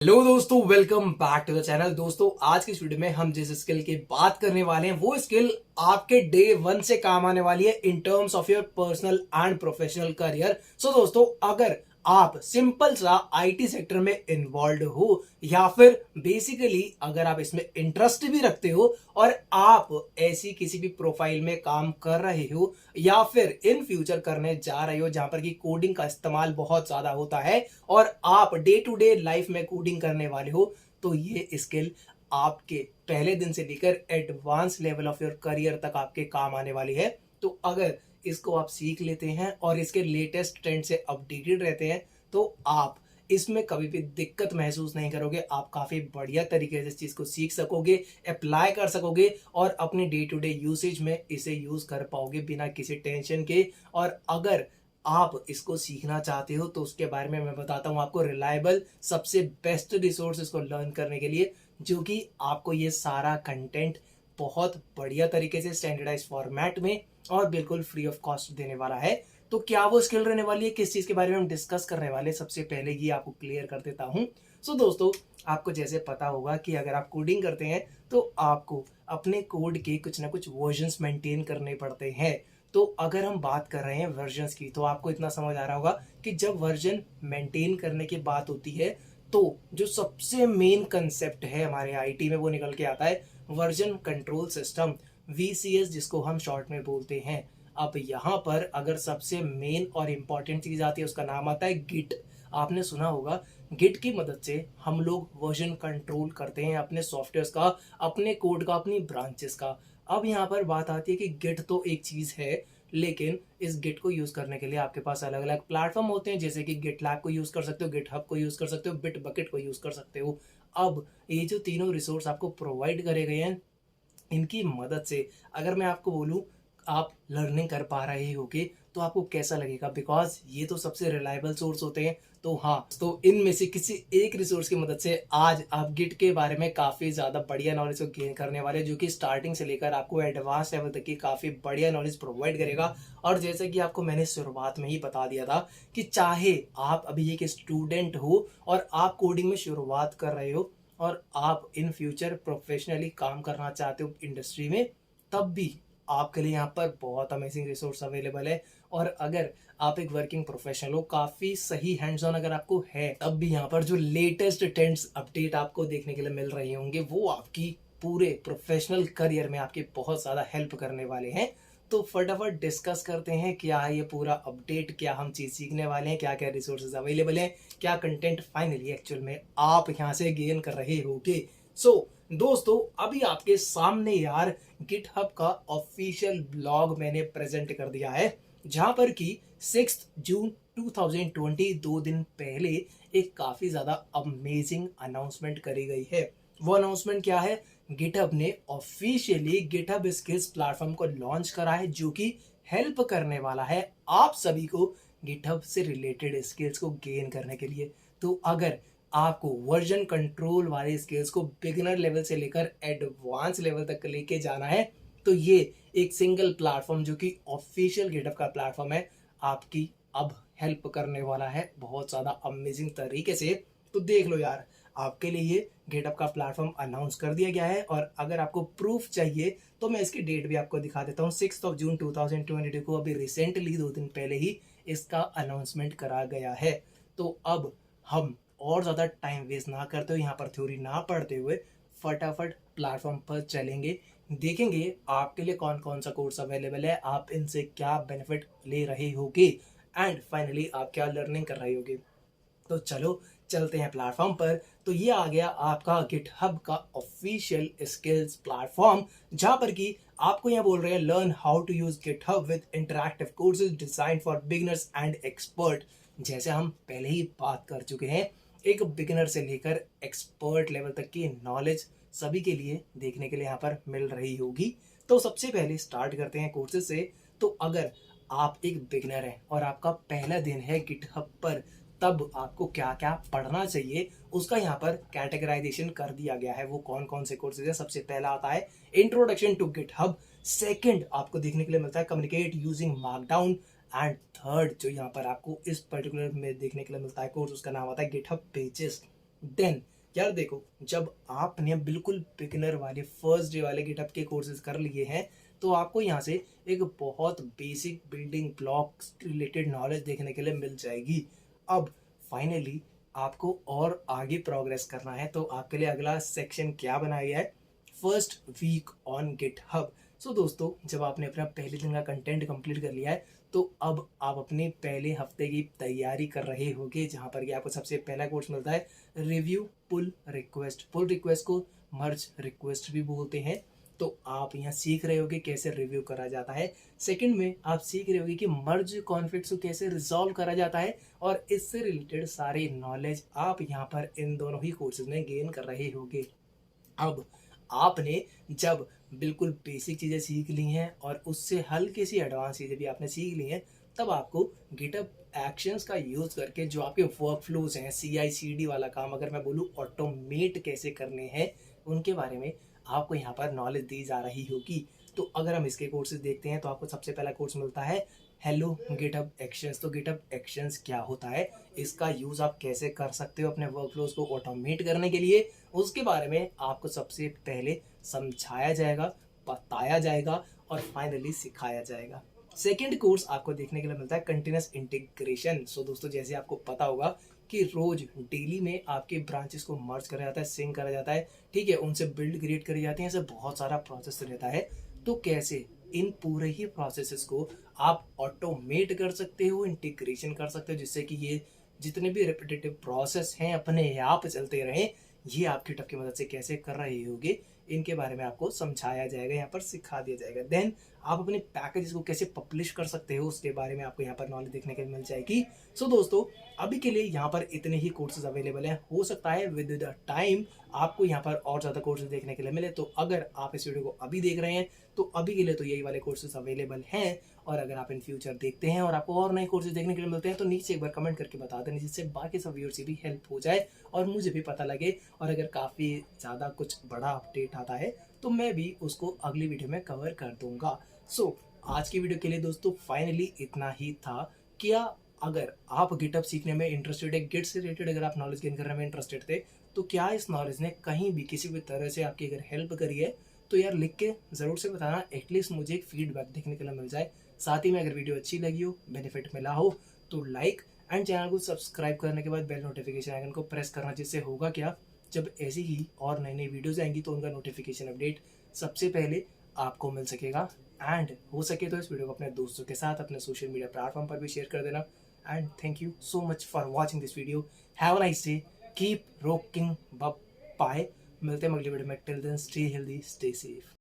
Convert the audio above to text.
Hello दोस्तों, welcome back to the channel. दोस्तों, आज की इस वीडियो में हम जिस स्किल की बात करने वाले हैं वो स्किल आपके डे वन से काम आने वाली है in terms of your personal and professional career. So दोस्तों, अगर आप सिंपल सा आईटी सेक्टर में इन्वॉल्व हो या फिर बेसिकली अगर आप इसमें इंटरेस्ट भी रखते हो और आप ऐसी किसी भी प्रोफाइल में काम कर रहे हो या फिर इन फ्यूचर करने जा रहे हो जहां पर कि कोडिंग का इस्तेमाल बहुत ज्यादा होता है और आप डे टू डे लाइफ में कोडिंग करने वाले हो, तो ये स्किल आपके पहले दिन से लेकर advance level of your career तक आपके काम आने वाली है। तो अगर इसको आप सीख लेते हैं और इसके लेटेस्ट ट्रेंड से अपडेटेड रहते हैं तो आप इसमें कभी भी दिक्कत महसूस नहीं करोगे। आप काफी बढ़िया तरीके से इस चीज को सीख सकोगे, अप्लाई कर सकोगे और अपनी डे टू डे यूसेज में इसे यूज कर पाओगे बिना किसी टेंशन के। और अगर आप इसको सीखना चाहते हो तो उसके बारे में मैं बताता हूं आपको रिलायबल सबसे बेस्ट रिसोर्स इसको लर्न करने के लिए, जो कि आपको ये सारा कंटेंट बहुत बढ़िया तरीके से स्टैंडर्डाइज फॉर्मेट में और बिल्कुल फ्री ऑफ कॉस्ट देने वाला है। तो क्या वो स्किल रहने वाली है, किस चीज के बारे में हम डिस्कस करने वाले, सबसे पहले ही आपको क्लियर कर देता हूं। सो दोस्तों, आपको जैसे पता होगा कि अगर आप कोडिंग करते हैं तो आपको अपने कोड के कुछ ना कुछ वर्जन्स मेंटेन करने पड़ते हैं। तो अगर हम बात कर रहे हैं वर्जन्स की, तो आपको इतना समझ आ रहा होगा कि जब वर्जन मेंटेन करने की बात होती है तो जो सबसे मेन कंसेप्ट है हमारे आईटी में वो निकल के आता है वर्जन कंट्रोल सिस्टम, वीसीएस, जिसको हम शॉर्ट में बोलते हैं। अब यहाँ पर अगर सबसे मेन और इम्पॉर्टेंट चीज आती है उसका नाम आता है गिट। आपने सुना होगा गिट की मदद से हम लोग वर्जन कंट्रोल करते हैं अपने सॉफ्टवेयर का, अपने कोड का, अपनी ब्रांचेस का। अब यहाँ पर बात आती है कि गिट तो एक चीज है, लेकिन इस गिट को यूज करने के लिए आपके पास अलग अलग प्लेटफॉर्म होते हैं, जैसे कि गिटलैब को यूज कर सकते हो, गिटहब को यूज कर सकते हो, बिट बकेट को यूज कर सकते हो। अब ये जो तीनों रिसोर्स आपको प्रोवाइड करे गए हैं, इनकी मदद से अगर मैं आपको बोलूं आप लर्निंग कर पा रहे होगे तो आपको कैसा लगेगा, बिकॉज ये तो सबसे रिलायबल सोर्स होते हैं। तो हाँ, तो इनमें से किसी एक रिसोर्स की मदद से आज आप गिट के बारे में काफी ज्यादा बढ़िया नॉलेज को गेन करने वाले, जो कि स्टार्टिंग से लेकर आपको एडवांस लेवल तक की काफी बढ़िया नॉलेज प्रोवाइड करेगा। और जैसे कि आपको मैंने शुरुआत में ही बता दिया था कि चाहे आप अभी एक स्टूडेंट हो और आप कोडिंग में शुरुआत कर रहे हो और आप इन फ्यूचर प्रोफेशनली काम करना चाहते हो इंडस्ट्री में, तब भी आपके लिए यहाँ पर बहुत अमेजिंग रिसोर्स अवेलेबल है। और अगर आप एक वर्किंग प्रोफेशनल हो, काफी सही हैंड्स ऑन अगर आपको है, तब भी यहाँ पर जो लेटेस्ट ट्रेंड्स अपडेट आपको देखने के लिए मिल रहे होंगे वो आपकी पूरे प्रोफेशनल करियर में आपकी बहुत ज्यादा हेल्प करने वाले हैं। तो फटाफट डिस्कस करते हैं क्या है ये पूरा अपडेट, क्या हम चीज सीखने वाले हैं, क्या क्या रिसोर्सेज अवेलेबल हैं, क्या कंटेंट फाइनली एक्चुअल में आप यहाँ से गेन कर रहे होगे। सो दोस्तों, अभी आपके सामने यार गिटहब का ऑफिशियल ब्लॉग मैंने प्रेजेंट कर दिया है, जहां पर कि 6 जून 2020 2 दिन पहले एक काफी ज्यादा अमेजिंग अनाउंसमेंट करी गई है। वो अनाउंसमेंट क्या है? गिटहब ने ऑफिशियली गिटहब स्किल्स प्लेटफॉर्म को लॉन्च करा है, जो कि हेल्प करने वाला है आप सभी को गिटहब से रिलेटेड स्किल्स को गेन करने के लिए। तो अगर आपको वर्जन कंट्रोल वाले स्किल्स को बिगिनर लेवल से लेकर एडवांस लेवल तक लेके जाना है, तो ये एक सिंगल प्लेटफॉर्म जो कि ऑफिशियल गिटहब का प्लेटफॉर्म है, आपकी अब हेल्प करने वाला है बहुत ज्यादा अमेजिंग तरीके से। तो देख लो यार, आपके लिए ये गिटहब का प्लेटफॉर्म अनाउंस कर दिया गया है। और अगर आपको प्रूफ चाहिए तो मैं इसकी डेट भी आपको दिखा देता हूँ। 6 जून 2022 को अभी रिसेंटली 2 दिन पहले ही इसका अनाउंसमेंट करा गया है। तो अब हम और ज़्यादा टाइम वेस्ट ना करते हुए, यहाँ पर थ्योरी ना पढ़ते हुए फटाफट प्लेटफॉर्म पर चलेंगे, देखेंगे आपके लिए कौन कौन सा कोर्स अवेलेबल है, आप इनसे क्या बेनिफिट ले रहे होगे एंड फाइनली आप क्या लर्निंग कर रहे होगे। तो चलो चलते हैं प्लेटफॉर्म पर। तो ये आ गया आपका गिटहब का ऑफिशियल स्किल्स प्लेटफॉर्म, जहां पर कि आपको यहाँ बोल रहे हैं learn how to use GitHub with interactive courses design for beginners and expert. जैसे हम पहले ही बात कर चुके हैं, एक बिगिनर से लेकर एक्सपर्ट लेवल तक की नॉलेज सभी के लिए देखने के लिए यहाँ पर मिल रही होगी। तो सबसे पहले स्टार्ट करते हैं कोर्सेज से। तो अगर आप एक बिगिनर हैं और आपका पहला दिन है गिटहब पर, तब आपको क्या क्या पढ़ना चाहिए उसका यहाँ पर कैटेगराइजेशन कर दिया गया है। वो कौन कौन से कोर्सेज हैं? सबसे पहला आता है इंट्रोडक्शन टू गिटहब, सेकंड आपको देखने के लिए मिलता है communicate using markdown, and third जो यहाँ पर आपको इस पर्टिकुलर में देखने के लिए मिलता है कोर्स, उसका नाम आता है गिटहब पेजेस। देन यार देखो, जब आपने बिल्कुल बिगिनर वाले फर्स्ट डे वाले गिटहब के कोर्सेज कर लिए हैं, तो आपको यहाँ से एक बहुत basic building blocks related knowledge देखने के लिए मिल जाएगी। अब फाइनली आपको और आगे प्रोग्रेस करना है, तो आपके लिए अगला सेक्शन क्या बनाया गया है, फर्स्ट वीक ऑन गिटहब। सो दोस्तों, जब आपने अपना पहले दिन का कंटेंट कंप्लीट कर लिया है, तो अब आप अपने पहले हफ्ते की तैयारी कर रहे होंगे, जहाँ पर कि आपको सबसे पहला कोर्स मिलता है review pull request. Pull request को मर्ज रिक्वेस्ट भी बोलते हैं। तो आप यहाँ सीख रहे होगे कैसे रिव्यू करा जाता है। सेकंड में आप सीख रहे होगे कि मर्ज कॉन्फ्लिक्ट्स को कैसे रिजॉल्व करा जाता है, और इससे रिलेटेड सारी नॉलेज आप यहाँ पर इन दोनों ही कोर्सेज में गेन कर रहे होगे। अब आपने जब बिल्कुल बेसिक चीज़ें सीख ली हैं और उससे हल्की सी एडवांस चीज़ें भी आपने सीख ली हैं, तब आपको गिटहब एक्शंस का यूज़ करके जो आपके वर्क फ्लोज हैं, CI/CD वाला काम अगर मैं बोलूँ ऑटोमेट कैसे करने हैं, उनके बारे में आपको यहाँ पर नॉलेज दी जा रही होगी। तो अगर हम इसके कोर्सेज देखते हैं, तो आपको सबसे पहला कोर्स मिलता है हेलो गिटहब एक्शंस। तो गिटहब एक्शंस क्या होता है, इसका यूज़ आप कैसे कर सकते हो अपने वर्क फ्लोज को ऑटोमेट करने के लिए, उसके बारे में आपको सबसे पहले समझाया जाएगा, बताया जाएगा और फाइनली सिखाया जाएगा। सेकेंड कोर्स आपको देखने के लिए मिलता है कंटिन्यूस इंटीग्रेशन। सो दोस्तों, जैसे आपको पता होगा कि रोज डेली में आपके ब्रांचेस को मर्ज करा जाता है, सिंक करा जाता है, ठीक है, उनसे बिल्ड क्रिएट करी जाती है, ऐसे बहुत सारा प्रोसेस रहता है। तो कैसे इन पूरे ही प्रोसेसेस को आप ऑटोमेट कर सकते हो, इंटीग्रेशन कर सकते हो, जिससे कि ये जितने भी रिपीटेटिव प्रोसेस हैं अपने आप चलते रहें, ये आपकी गिटहब की मदद से कैसे कर रहे होगे, इनके बारे में आपको समझाया जाएगा, यहाँ पर सिखा दिया जाएगा। देन आप अपने पैकेजेस को कैसे पब्लिश कर सकते हो, उसके बारे में आपको यहाँ पर नॉलेज देखने के लिए मिल जाएगी। सो दोस्तों, अभी के लिए यहाँ पर इतने ही कोर्सेज अवेलेबल हैं। हो सकता है विद द टाइम आपको यहाँ पर और ज़्यादा कोर्सेज देखने के लिए मिले। तो अगर आप इस वीडियो को अभी देख रहे हैं, तो अभी के लिए तो यही वाले कोर्सेज अवेलेबल हैं। और अगर आप इन फ्यूचर देखते हैं और आपको और नए कोर्सेज देखने के लिए मिलते हैं, तो नीचे एक बार कमेंट करके बता दें, जिससे बाकी सब व्यूअर्स की भी हेल्प हो जाए और मुझे भी पता लगे। और अगर काफ़ी ज़्यादा कुछ बड़ा अपडेट आता है, तो मैं भी उसको अगली वीडियो में कवर कर दूंगा। सो आज की वीडियो के लिए दोस्तों फाइनली इतना ही था। क्या अगर आप गिटहब सीखने में इंटरेस्टेड है, गिट से रिलेटेड अगर आप नॉलेज गेन करने में इंटरेस्टेड थे, तो क्या इस नॉलेज ने कहीं भी किसी भी तरह से आपकी अगर हेल्प करी है, तो यार लिख के ज़रूर से बताना, एटलीस्ट मुझे एक फीडबैक देखने के लिए मिल जाए। साथ ही में अगर वीडियो अच्छी लगी हो, बेनिफिट मिला हो, तो लाइक एंड चैनल को सब्सक्राइब करने के बाद बेल नोटिफिकेशन आइकन को प्रेस करना, जिससे होगा क्या, जब ऐसी ही और नई नई वीडियोज़ आएंगी तो उनका नोटिफिकेशन अपडेट सबसे पहले आपको मिल सकेगा। एंड हो सके तो इस वीडियो को अपने दोस्तों के साथ अपने सोशल मीडिया प्लेटफॉर्म पर भी शेयर कर देना। And thank you so much for watching this video. Have a nice day, keep rocking, bye. मिलते हैं अगली वीडियो में। Till then stay healthy, stay safe.